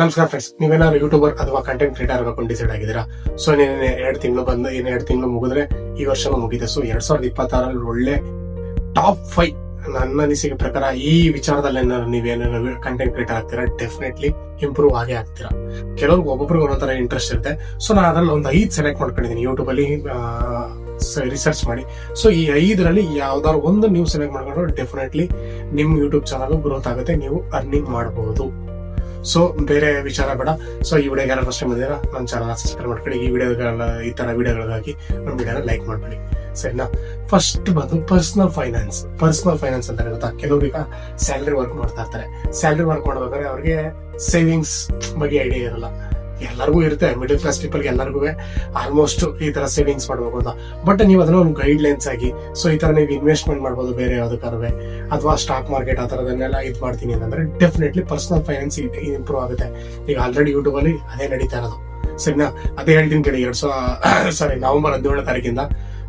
ನಮಸ್ಕಾರ ಫ್ರೆಂಡ್ಸ್, ನೀವೇನಾದ್ರು ಯೂಟ್ಯೂಬರ್ ಅಥವಾ ಕಂಟೆಂಟ್ ಕ್ರಿಯೇಟರ್ ಆಗಬೇಕು ಡಿಸೈಡ್ ಆಗಿದ್ದೀರಾ? ಸೊ ಇನ್ನೇನು 2 ತಿಂಗಳು ಮುಗಿದ್ರೆ ಈ ವರ್ಷನೂ ಮುಗಿದೆ. ಸೊ 2026 ಒಳ್ಳೆ ಟಾಪ್ 5 ನನ್ನ ಅನಿಸಿಕೆ ಪ್ರಕಾರ ಈ ವಿಚಾರದಲ್ಲಿ ನೀವೇನಾದ್ರು ಕಂಟೆಂಟ್ ಕ್ರಿಯೇಟರ್ ಆಗ್ತೀರಾ, ಡೆಫಿನೆಟ್ಲಿ ಇಂಪ್ರೂವ್ ಆಗೇ ಆಗ್ತೀರಾ. ಕೆಲವ್ರಿಗೆ ಒಬ್ಬೊಬ್ರಿಗೆ ಒಂದೊಂದರ ಇಂಟ್ರೆಸ್ಟ್ ಇರುತ್ತೆ. ಸೊ ನಾನು ಅದ್ರಲ್ಲಿ ಒಂದು 5 ಸೆಲೆಕ್ಟ್ ಮಾಡ್ಕೊಂಡಿದ್ದೀನಿ ಯೂಟ್ಯೂಬ್ ಅಲ್ಲಿ ರಿಸರ್ಚ್ ಮಾಡಿ. ಸೊ ಈ 5ರಲ್ಲಿ ಯಾವ್ದಾದ್ರು ಒಂದು ನೀವು ಸೆಲೆಕ್ಟ್ ಮಾಡ್ಕೊಂಡ್ರೆ ಡೆಫಿನೆಟ್ಲಿ ನಿಮ್ ಯೂಟ್ಯೂಬ್ ಚಾನಲ್ ಗ್ರೋತ್ ಆಗುತ್ತೆ, ನೀವು ಅರ್ನಿಂಗ್ ಮಾಡಬಹುದು. ಸೊ ಬೇರೆ ವಿಚಾರ ಬೇಡ. ಸೊ ಈ ವಿಡಿಯೋಗೆ ಯಾರು ಫಸ್ಟ್ ಟೈಮ್ ಬಂದಿರಾ ನನ್ನ ಚಾನಲ್ ಸಬ್ಸ್ಕ್ರೈಬ್ ಮಾಡ್ಕೊಳ್ಳಿ. ಈ ತರ ವಿಡಿಯೋಗಳಿಗಾಗಿ ನಮ್ಮ ವಿಡಿಯೋನ ಲೈಕ್ ಮಾಡ್ಕೊಳ್ಳಿ, ಸರಿನಾ? ಫಸ್ಟ್ ಬಂದು ಪರ್ಸನಲ್ ಫೈನಾನ್ಸ್ ಅಂತ ಗೊತ್ತಾ? ಕೆಲವ್ರಿಗೆ ಸ್ಯಾಲರಿ ವರ್ಕ್ ಮಾಡ್ತಾ ಇರ್ತಾರೆ. ಸ್ಯಾಲರಿ ವರ್ಕ್ ಮಾಡ್ಬೇಕಾದ್ರೆ ಅವ್ರಿಗೆ ಸೇವಿಂಗ್ಸ್ ಬಗ್ಗೆ ಐಡಿಯಾ ಇರಲ್ಲ. ಎಲ್ಲರಿಗೂ ಇರುತ್ತೆ, ಮಿಡಲ್ ಕ್ಲಾಸ್ ಪೀಪಲ್ಗೆ ಎಲ್ಲರಿಗೂ ಆಲ್ಮೋಸ್ಟ್ ಈ ತರ ಸೇವಿಂಗ್ಸ್ ಮಾಡ್ಬೇಕು ಅಂತ. ಬಟ್ ನೀವು ಅದನ್ನ ಒಂದು ಗೈಡ್ ಲೈನ್ಸ್ ಆಗಿ, ಸೊ ಈ ತರ ನೀವು ಇನ್ವೆಸ್ಟ್ಮೆಂಟ್ ಮಾಡ್ಬೋದು ಬೇರೆ ಯಾವ್ದಕ್ಕಾರುವೆ, ಅಥವಾ ಸ್ಟಾಕ್ ಮಾರ್ಕೆಟ್ ಆ ತರದನ್ನೆಲ್ಲ ಇದು ಮಾಡ್ತೀನಿ ಅಂತಂದ್ರೆ ಡೆಫಿನೆಟ್ಲಿ ಪರ್ಸನಲ್ ಫೈನಾನ್ಸ್ ಇಂಪ್ರೂವ್ ಆಗುತ್ತೆ. ಈಗ ಆಲ್ರೆಡಿ ಯೂಟ್ಯೂಬ್ ಅಲ್ಲಿ ಅದೇ ನಡೀತಾ ಇರೋದು, ಸರಿನಾ? ಅದೇ ಹೇಳ್ತೀನಿ ಕೇಳಿ. ನವೆಂಬರ್ 17ನೇ ತಾರೀಕಿಂದ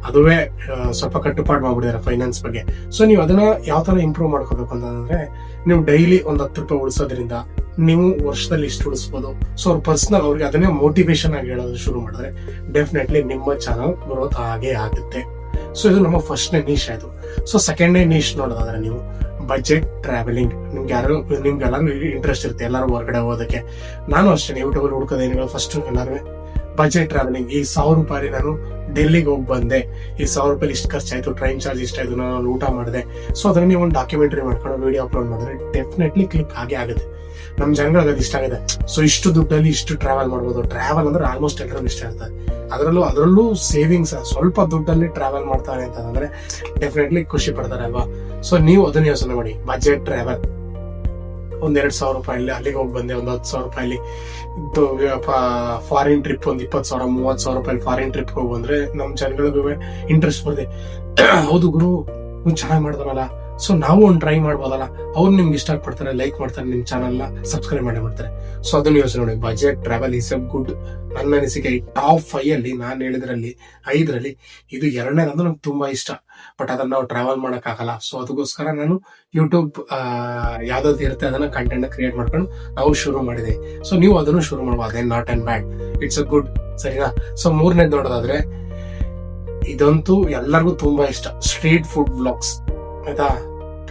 ಅದುವೇ ಸ್ವಲ್ಪ ಕಟ್ಟುಪಾಡು ಮಾಡ್ಬಿಟ್ಟಿದ್ದಾರೆ ಫೈನಾನ್ಸ್ ಬಗ್ಗೆ. ಸೊ ನೀವು ಅದನ್ನ ಯಾವ ತರ ಇಂಪ್ರೂವ್ ಮಾಡ್ಕೋಬೇಕು ಅಂತಂದ್ರೆ, ನೀವು ಡೈಲಿ ಒಂದು 10 ರೂಪಾಯಿ ಉಳಿಸೋದ್ರಿಂದ ನೀವು ವರ್ಷದಲ್ಲಿ ಇಷ್ಟು ಉಳಿಸಬಹುದು. ಸೊ ಅವ್ರ ಪರ್ಸನಲ್ ಅವ್ರಿಗೆ ಅದನ್ನೇ ಮೋಟಿವೇಶನ್ ಆಗಿ ಹೇಳೋದು ಶುರು ಮಾಡಿದ್ರೆ ಡೆಫಿನೆಟ್ಲಿ ನಿಮ್ಮ ಚಾನಲ್ ಗ್ರೋತ್ ಆಗೇ ಆಗುತ್ತೆ. ಸೊ ಇದು ನಮ್ಮ ಫಸ್ಟ್ನೇ ನೀಶ್ ಆಯ್ತು. ಸೊ ಸೆಕೆಂಡ್ನೇ ನೀಶ್ ನೋಡೋದಾದ್ರೆ ನೀವು ಬಜೆಟ್ ಟ್ರಾವೆಲಿಂಗ್. ನಿಮ್ಗೆಲ್ಲರೂ ಇಂಟ್ರೆಸ್ಟ್ ಇರುತ್ತೆ ಎಲ್ಲರೂ ಹೊರಗಡೆ ಹೋಗೋದಕ್ಕೆ. ನಾನು ಅಷ್ಟೇ ಯೂಟ್ಯೂಬ್ ಅಲ್ಲಿ ಹುಡ್ಕೋದೇನಿಲ್ಲ. ಫಸ್ಟ್ ಎಲ್ಲರೂ ಬಜೆಟ್ ಟ್ರಾವೆಲಿಂಗ್. ಈ 1000 ರೂಪಾಯಿ ನಾನು ಡೆಲ್ಲಿಗೆ ಹೋಗಿ ಬಂದೆ, ಈ 1000 ರೂಪಾಯಿ ಇಷ್ಟು ಖರ್ಚಾಯ್ತು, ಟ್ರೈನ್ ಚಾರ್ಜ್ ಇಷ್ಟಾಯ್ತು, ನಾನು ಊಟ ಮಾಡಿದೆ. ಸೊ ಅದನ್ನ ನೀವು ಒಂದು ಡಾಕ್ಯುಮೆಂಟರಿ ಮಾಡ್ಕೊಂಡು ವಿಡಿಯೋ ಅಪ್ಲೋಡ್ ಮಾಡಿದ್ರೆ ಡೆಫಿನೆಟ್ಲಿ ಕ್ಲಿಕ್ ಆಗೇ ಆಗುತ್ತೆ. ನಮ್ ಜನಗಳಿಗೆ ಅದು ಇಷ್ಟ ಆಗಿದೆ. ಸೊ ಇಷ್ಟು ದುಡ್ಡಲ್ಲಿ ಇಷ್ಟು ಟ್ರಾವೆಲ್ ಮಾಡ್ಬೋದು. ಟ್ರಾವೆಲ್ ಅಂದ್ರೆ ಆಲ್ಮೋಸ್ಟ್ ಎಲ್ಲರಿಗೂ ಇಷ್ಟ ಇರ್ತದೆ. ಅದರಲ್ಲೂ ಸೇವಿಂಗ್ಸ್ ಸ್ವಲ್ಪ ದುಡ್ಡಲ್ಲಿ ಟ್ರಾವೆಲ್ ಮಾಡ್ತಾರೆ ಅಂತಂದ್ರೆ ಡೆಫಿನೆಟ್ಲಿ ಖುಷಿ ಪಡ್ತಾರೆ ಅಲ್ವಾ? ಸೊ ನೀವು ಅದನ್ನ ಯೋಚನೆ ಮಾಡಿ. ಬಜೆಟ್ ಟ್ರಾವೆಲ್ ಒಂದ್ 2,000 ರೂಪಾಯಿ ಅಲ್ಲಿಗೆ ಹೋಗಿ ಬಂದೆ, ಒಂದು 10,000 ರೂಪಾಯಿ ಫಾರಿನ್ ಟ್ರಿಪ್, ಒಂದು 20,000 30,000 ರೂಪಾಯಿ ಫಾರಿನ್ ಟ್ರಿಪ್ ಹೋಗಿ ಬಂದ್ರೆ ನಮ್ ಜನಗಳಿಗೂ ಇಂಟ್ರೆಸ್ಟ್ ಬರುತ್ತೆ. ಹೌದು ಗುರು, ನೀವು ಚೆನ್ನಾಗಿ ಮಾಡ್ತಾರಲ್ಲ, ಸೊ ನಾವು ಒಂದು ಟ್ರೈ ಮಾಡ್ಬೋದಲ್ಲ. ಅವ್ರು ನಿಮ್ಗೆ ಇಷ್ಟ ಪಡ್ತಾರೆ, ಲೈಕ್ ಮಾಡ್ತಾರೆ, ನಿಮ್ ಚಾನಲ್ ನ ಸಬ್ಸ್ಕ್ರೈಬ್ ಮಾಡ್ತಾರೆ. ಸೊ ಅದನ್ನ ಯೋಚನೆ ನೋಡಿ. Budget travel is A good. ನನ್ನ ಅನಿಸಿಕೆ ಟಾಪ್ 5 ಅಲ್ಲಿ ನಾನು ಹೇಳಿದ್ರಲ್ಲಿ 5ರಲ್ಲಿ ಇದು 2ನೇದಂದ್ರೆ ನಂಗೆ ತುಂಬಾ ಇಷ್ಟ. ಬಟ್ ಅದನ್ನ ನಾವು ಟ್ರಾವೆಲ್ ಮಾಡಕ್ ಆಗಲ್ಲ. ಸೊ ಅದಕ್ಕೋಸ್ಕರ ನಾನು ಯೂಟ್ಯೂಬ್ ಯಾವ್ದಾದ್ರು ಇರುತ್ತೆ ಅದನ್ನ ಕಂಟೆಂಟ್ ಕ್ರಿಯೇಟ್ ಮಾಡ್ಕೊಂಡು ನಾವು ಶುರು ಮಾಡಿದೆ. ಸೊ ನೀವು ಅದನ್ನು ಶುರು ಮಾಡ್ಬೋದು. ಅದೇ not and bad, it's a good, ಸರಿನಾ? ಸೊ 3ನೇದು ನೋಡೋದಾದ್ರೆ ಇದಂತೂ ಎಲ್ಲರಿಗೂ ತುಂಬಾ ಇಷ್ಟ, ಸ್ಟ್ರೀಟ್ ಫುಡ್ ವ್ಲಾಗ್ಸ್. ಆಯ್ತಾ?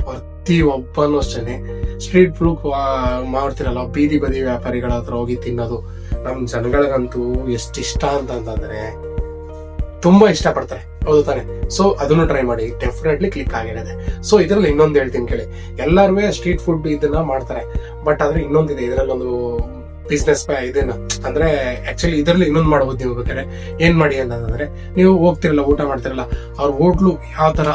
ಪ್ರತಿ ಒಬ್ಬನು ಅಷ್ಟೇನೆ ಸ್ಟ್ರೀಟ್ ಫುಡ್ ಮಾಡ್ತಿರಲ್ಲ, ಬೀದಿ ಬದಿ ವ್ಯಾಪಾರಿಗಳ ಹತ್ರ ಹೋಗಿ ತಿನ್ನೋದು ನಮ್ ಜನಗಳಿಗಂತೂ ಎಷ್ಟಿಷ್ಟ ಅಂತಂದ್ರೆ ತುಂಬಾ ಇಷ್ಟ ಪಡ್ತಾರೆ, ಹೌದು ತಾನೆ? ಸೊ ಅದನ್ನು ಟ್ರೈ ಮಾಡಿ, ಡೆಫಿನೆಟ್ಲಿ ಕ್ಲಿಕ್ ಆಗಿರುತ್ತೆ. ಸೊ ಇದ್ರಲ್ಲಿ ಇನ್ನೊಂದು ಹೇಳ್ತೀನಿ ಕೇಳಿ. ಎಲ್ಲಾರು ಸ್ಟ್ರೀಟ್ ಫುಡ್ ಇದನ್ನ ಮಾಡ್ತಾರೆ, ಬಟ್ ಆದ್ರೆ ಇನ್ನೊಂದಿದೆ ಇದರಲ್ಲಿ ಒಂದು ಬಿಸ್ನೆಸ್ ಇದನ್ನ ಅಂದ್ರೆ ಆಕ್ಚುಲಿ ಇದರಲ್ಲಿ ಇನ್ನೊಂದು ಮಾಡಬಹುದು. ನೀವು ಬೇಕಾದ್ರೆ ಏನ್ ಮಾಡಿ ಅಂತಂದ್ರೆ, ನೀವು ಹೋಗ್ತಿರಲ್ಲ, ಊಟ ಮಾಡ್ತಿರಲ್ಲ, ಅವ್ರ ಹೋಟ್ಲು ಯಾವ ತರ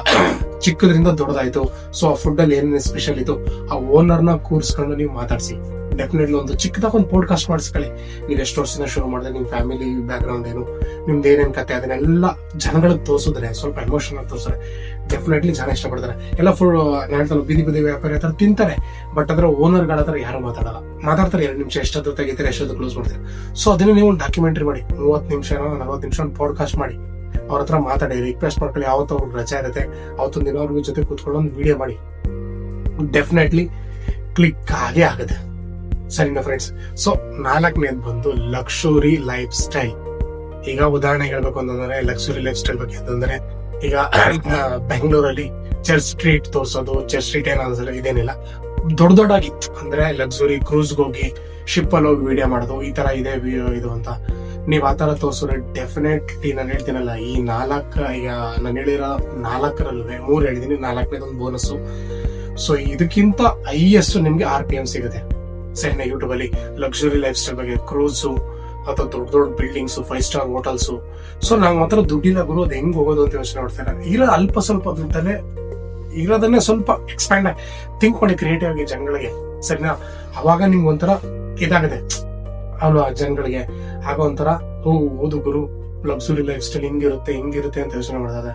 ಚಿಕ್ಕದ್ರಿಂದ ದೊಡ್ಡದಾಯ್ತು, ಸೊ ಆ ಫುಡ್ ಅಲ್ಲಿ ಏನೇನು ಸ್ಪೆಷಲ್ ಇತ್ತು, ಆ ಓನರ್ನ ಕೂರಿಸ್ಕೊಂಡು ನೀವು ಮಾತಾಡ್ಸಿ. ಡೆಫಿನೆಟ್ಲಿ ಒಂದು ಚಿಕ್ಕದಾಗ ಒಂದು ಪಾಡ್ಕಾಸ್ಟ್ ಮಾಡಿಸ್ಕೊಳ್ಳಿ. ನೀವು ಎಷ್ಟು ವರ್ಷದಿಂದ ಶುರು ಮಾಡಿದ್ರೆ, ನಿಮ್ ಫ್ಯಾಮಿಲಿ ಬ್ಯಾಕ್ ಗ್ರೌಂಡ್ ಏನು, ನಿಮ್ದು ಏನೇನ್ ಕತೆ, ಅದನ್ನೆಲ್ಲ ಜನಗಳಿಗೆ ತೋರಿಸಿದ್ರೆ, ಸ್ವಲ್ಪ ಎಮೋಷನಲ್ ತೋರಿಸಿದ್ರೆ ಡೆಫಿನೆಟ್ಲಿ ಜನ ಇಷ್ಟಪಡ್ತಾರೆ. ಎಲ್ಲ ಫುಡ್ ಹೇಳ್ತಾರೆ, ಬೀದಿ ಬದಿ ವ್ಯಾಪಾರಿ ಹತ್ರ ತಿಂತಾರೆ, ಬಟ್ ಅದ್ರ ಓನರ್ಗಳ ಹತ್ರ ಯಾರು ಮಾತಾಡಲ್ಲ. ಮಾತಾಡ್ತಾರೆ 2 ನಿಮಿಷ, ಎಷ್ಟೊತ್ತು ತೆಗಿತಾರೆ, ಎಷ್ಟೊತ್ತು ಕ್ಲೋಸ್ ಮಾಡ್ತಾರೆ. ಸೊ ಅದನ್ನ ನೀವು ಒಂದು ಡಾಕ್ಯುಮೆಂಟರಿ ಮಾಡಿ, 30 ನಿಮಿಷ 40 ನಿಮಿಷ ಒಂದು ಪಾಡ್ಕಾಸ್ಟ್ ಮಾಡಿ, ಅವ್ರ ಹತ್ರ ಮಾತಾಡಿ, ರಿಕ್ವೆಸ್ಟ್ ಮಾಡ್ಕೊಳ್ಳಿ. ಯಾವತ್ತು ಅವ್ರಿಗೆ ರಜೆ ಇರುತ್ತೆ ಅವತ್ತೊಂದು ದಿನ ಅವ್ರಿಗೆ ಜೊತೆ ಕೂತ್ಕೊಂಡು ಒಂದು ವಿಡಿಯೋ ಮಾಡಿ, ಡೆಫಿನೆಟ್ಲಿ ಕ್ಲಿಕ್ ಆಗೇ ಆಗುತ್ತೆ, ಸರಿನಾ ಫ್ರೆಂಡ್ಸ್? ಸೊ 4ನೇದು ಬಂದು ಲಕ್ಸುರಿ ಲೈಫ್ ಸ್ಟೈಲ್. ಈಗ ಉದಾಹರಣೆ ಹೇಳ್ಬೇಕು ಅಂತಂದ್ರೆ, ಲಕ್ಸುರಿ ಲೈಫ್ ಸ್ಟೈಲ್ ಬಗ್ಗೆ ಅಂತಂದ್ರೆ, ಈಗ ಬೆಂಗಳೂರಲ್ಲಿ ಚರ್ಚ್ ಸ್ಟ್ರೀಟ್ ತೋರ್ಸೋದು. ಚರ್ಚ್ ಸ್ಟ್ರೀಟ್ ಏನಾದ್ರೆ ಇದೇನಿಲ್ಲ, ದೊಡ್ಡದಾಗಿ ಅಂದ್ರೆ ಲಕ್ಸುರಿ ಕ್ರೂಸ್ಗೆ ಹೋಗಿ ಶಿಪ್ ಅಲ್ಲಿ ಹೋಗಿ ವಿಡಿಯೋ ಮಾಡೋದು, ಈ ತರ ಇದೆ ಇದು ಅಂತ ನೀವ್ ಆತರ ತೋರ್ಸಿದ್ರೆ ಡೆಫಿನೆಟ್ಲಿ ನಾನು ಹೇಳ್ತೀನಲ್ಲ, ಈ 4 ಈಗ ನಾನು ಹೇಳಿರೋ 4ರಲ್ಲೂ 3 ಹೇಳಿದೀನಿ, 4ನೇದೊಂದು ಬೋನಸ್. ಸೊ ಇದಕ್ಕಿಂತ ಹೈಯೆಸ್ಟ್ ನಿಮ್ಗೆ RPM ಸಿಗುತ್ತೆ, ಸರಿನಾ? ಯೂಟ್ಯೂಬ್ ಅಲ್ಲಿ ಲಕ್ಸುರಿ ಲೈಫ್ ಸ್ಟೈಲ್ ಬಗ್ಗೆ, ಕ್ರೂಸು ಅಥವಾ ದೊಡ್ಡ ಬಿಲ್ಡಿಂಗ್ಸ್, 5 ಸ್ಟಾರ್ ಹೋಟೆಲ್ಸ್. ಸೊ ನಾವ್ ಮಾತ್ರ ದುಡ್ಡಿಲ್ಲ ಗುರು, ಅದು ಹೆಂಗ್ ಹೋಗೋದು ಅಂತ ಯೋಚನೆ ಮಾಡ್ತಾರೆ. ಇರೋ ಅಲ್ಪ ಸ್ವಲ್ಪ ದುಡ್ಡಲ್ಲೇ ಇರೋದನ್ನೇ ಸ್ವಲ್ಪ ಎಕ್ಸ್ಪ್ಯಾಂಡ್ ಆಗಿ ಥಿಂಕ್ ಮಾಡಿ ಕ್ರಿಯೇಟಿವ್ ಆಗಿ ಜನಗಳಿಗೆ, ಸರಿನಾ? ಅವಾಗ ನಿಮ್ಗೆ ಒಂಥರ ಇದಾಗಿದೆ ಅಲ್ವಾ ಜನಗಳಿಗೆ. ಆಗ ಒಂಥರ ಹೌದು ಗುರು, ಲಕ್ಸುರಿ ಲೈಫ್ ಸ್ಟೈಲ್ ಹಿಂಗಿರುತ್ತೆ ಅಂತ ಯೋಚನೆ ಮಾಡಿದಾಗ.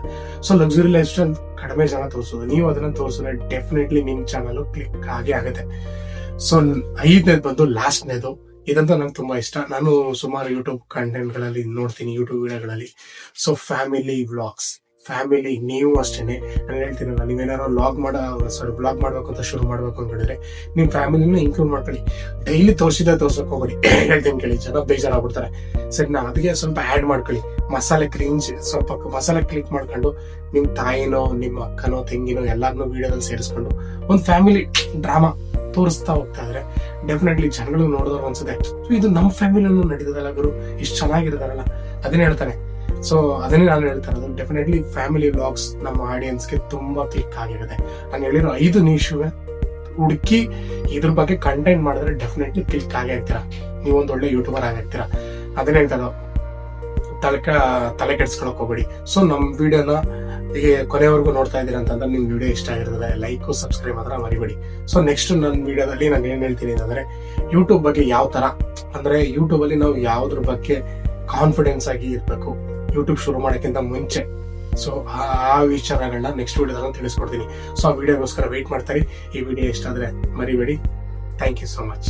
ಸೊ ಲಕ್ಸುರಿ ಲೈಫ್ ಸ್ಟೈಲ್ ಕಡಿಮೆ ಜನ ತೋರಿಸೋದು, ನೀವು ಅದನ್ನ ತೋರಿಸಿದ್ರೆ ಡೆಫಿನೆಟ್ಲಿ ನಿಮ್ ಚಾನಲ್ ಕ್ಲಿಕ್ ಆಗೇ ಆಗುತ್ತೆ. ಸೊ 5ನೇದು ಬಂದು ಲಾಸ್ಟ್ನೇದು. ಇದಂತೂ ನಂಗೆ ತುಂಬಾ ಇಷ್ಟ. ನಾನು ಸುಮಾರು ಯೂಟ್ಯೂಬ್ ಕಂಟೆಂಟ್ ಗಳಲ್ಲಿ ನೋಡ್ತೀನಿ, ಯೂಟ್ಯೂಬ್ ವಿಡಿಯೋಗಳಲ್ಲಿ. So family vlogs. ಫ್ಯಾಮಿಲಿ, ನೀವು ಅಷ್ಟೇನೆ. ನಾನು ಹೇಳ್ತೀನಲ್ಲ, ನೀವೇನಾದ್ರು ವ್ಲಾಗ್ ಮಾಡ್ಬೇಕು ಅಂತ ಶುರು ಮಾಡ್ಬೇಕು ಅನ್ಕೊಂಡಿದ್ರೆ ನಿಮ್ ಫ್ಯಾಮಿಲಿನ ಇನ್ಕ್ಲೂಡ್ ಮಾಡ್ಕೊಳ್ಳಿ. ಡೈಲಿ ತೋರ್ಸಕ್ ಹೋಗ್ಬೇಡಿ. ಹೇಳ್ತೀನಿ ಕೇಳಿ, ಜನ ಬೇಜಾರಾಗ್ಬಿಡ್ತಾರೆ. ಸರಿನಾ? ಅದಕ್ಕೆ ಸ್ವಲ್ಪ ಆಡ್ ಮಾಡ್ಕೊಳ್ಳಿ. ಸ್ವಲ್ಪ ಮಸಾಲೆ ಕ್ಲಿಕ್ ಮಾಡ್ಕೊಂಡು ನಿಮ್ ತಾಯಿನೋ, ನಿಮ್ಮ ಅಕ್ಕನೋ, ತಂಗಿನೋ ಎಲ್ಲಾರನ್ನೂ ವಿಡಿಯೋದಲ್ಲಿ ಸೇರಿಸ್ಕೊಂಡು ಒಂದು ಫ್ಯಾಮಿಲಿ ಡ್ರಾಮಾ ತೋರಿಸ್ತಾ ಹೋಗ್ತಾ ಇದ್ರೆ ಡೆಫಿನೆಟ್ಲಿ ಜನಗಳು ನೋಡಿದವ್ರು ಅನ್ಸುತ್ತೆ, ಇದು ನಮ್ಮ ಫ್ಯಾಮಿಲಿನೂ ನಡೀತದಲ್ಲ ಗುರು, ಇಷ್ಟು ಚೆನ್ನಾಗಿರ್ತಾರಲ್ಲ. ಅದನ್ನೇ ಹೇಳ್ತಾನೆ. ಸೊ ಅದನ್ನೇ ನಾನು ಹೇಳ್ತಾ ಇರೋದು, ಡೆಫಿನೆಟ್ಲಿ ಫ್ಯಾಮಿಲಿ ವ್ಲಾಗ್ಸ್ ನಮ್ಮ ಆಡಿಯನ್ಸ್ಗೆ ತುಂಬಾ ಕ್ಲಿಕ್ ಆಗಿರುತ್ತೆ. ನಾನು ಹೇಳಿರೋ 5 ನಿಮಿಷವೇ ಹುಡುಕಿ ಇದ್ರ ಬಗ್ಗೆ ಕಂಟೆಂಟ್ ಮಾಡಿದ್ರೆ ಡೆಫಿನೆಟ್ಲಿ ಕ್ಲಿಕ್ ಆಗೇ ಆಗ್ತೀರಾ. ನೀವೊಂದು ಒಳ್ಳೆ ಯೂಟ್ಯೂಬರ್ ಆಗಿರ್ತೀರಾ. ಅದನ್ನೇ ಹೇಳ್ತಾ ಇರೋದು, ತಲೆ ಕೆಡ್ಸ್ಕೊಳಕ್ ಹೋಗ್ಬೇಡಿ. ಸೊ ನಮ್ ವಿಡಿಯೋನ ಈಗ ಕೊನೆವರೆಗೂ ನೋಡ್ತಾ ಇದ್ದೀರಾ ಅಂತಂದ್ರೆ ನಿಮ್ ವಿಡಿಯೋ ಇಷ್ಟ ಆಗಿರ್ತದೆ, ಲೈಕ್ ಸಬ್ಸ್ಕ್ರೈಬ್ ಮಾತ್ರ ಮರಿಬೇಡಿ. ಸೊ ನೆಕ್ಸ್ಟ್ ನನ್ನ ವಿಡಿಯೋದಲ್ಲಿ ನಾನು ಏನ್ ಹೇಳ್ತೀನಿ ಅಂತಂದ್ರೆ, ಯೂಟ್ಯೂಬ್ ಬಗ್ಗೆ ಯಾವ ತರ ಅಂದ್ರೆ, ಯೂಟ್ಯೂಬ್ ಅಲ್ಲಿ ನಾವು ಯಾವ್ದ್ರ ಬಗ್ಗೆ ಕಾನ್ಫಿಡೆನ್ಸ್ ಆಗಿ ಇರ್ಬೇಕು ಯೂಟ್ಯೂಬ್ ಶುರು ಮಾಡೋಕ್ಕಿಂತ ಮುಂಚೆ. ಸೊ ಆ ವಿಚಾರಗಳನ್ನ ನೆಕ್ಸ್ಟ್ ವಿಡಿಯೋದಲ್ಲಿ ತಿಳಿಸ್ಕೊಡ್ತೀನಿ. ಸೊ ಆ ವಿಡಿಯೋಗೋಸ್ಕರ ವೇಟ್ ಮಾಡ್ತಾರೆ. ಈ ವಿಡಿಯೋ ಇಷ್ಟ ಆದ್ರೆ ಮರಿಬೇಡಿ. Thank you so much.